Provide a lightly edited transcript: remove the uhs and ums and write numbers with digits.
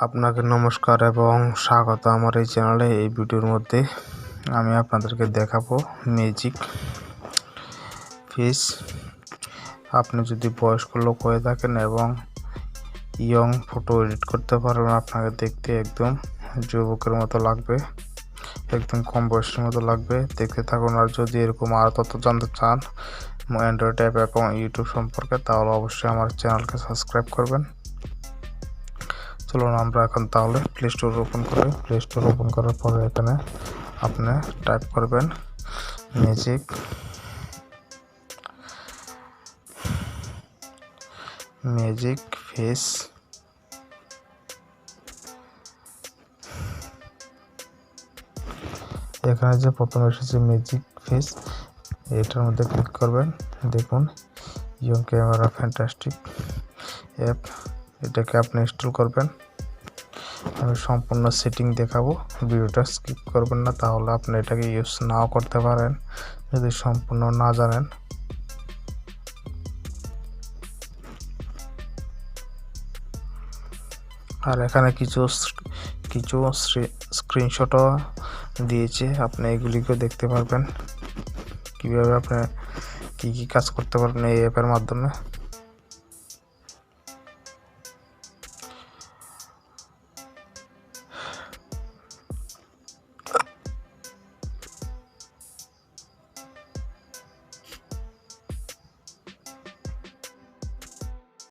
আপনাকে নমস্কার এবং স্বাগত আমার এই চ্যানেলে। এই ভিডিওর মধ্যে আমি আপনাদেরকে দেখাবো ম্যাজিক ফেস। আপনি যদি বয়স্ক লোক হয়ে থাকেন এবং ইয়ং ফটো এডিট করতে পারবেন, আপনাকে দেখতে একদম যুবকের মতো লাগবে, একদম কম বয়সের মতো লাগবে। দেখতে থাকুন। আর যদি এরকম আরও তথ্য জানতে চান অ্যান্ড্রয়েড অ্যাপ এবং ইউটিউব সম্পর্কে, তাহলে অবশ্যই আমার চ্যানেলকে সাবস্ক্রাইব করবেন। চলুন আমরা এখন তাহলে প্লে স্টোর ওপেন করি। প্লে স্টোর ওপেন করার পরে এখানে আপনি টাইপ করবেন ম্যাজিক ফেস। এখানে যে প্রথমে এসেছে ম্যাজিক ফেস, এটার মধ্যে ক্লিক করবেন। দেখুন ইয়ং ক্যামেরা ফ্যান্টাস্টিক অ্যাপ, এটাকে আপনি ইনস্টল করবেন। আমি সম্পূর্ণ সেটিং দেখাবো, ভিডিওটা স্কিপ করবেন না, তাহলে আপনি এটাকে ইউজ নাও করতে পারেন যদি সম্পূর্ণ না জানেন। আর এখানে কিছু স্ক্রিনশটও দিয়েছে, আপনি এগুলিকেও দেখতে পারবেন কিভাবে আপনি কি কাজ করতে পারবেন এই অ্যাপের মাধ্যমে।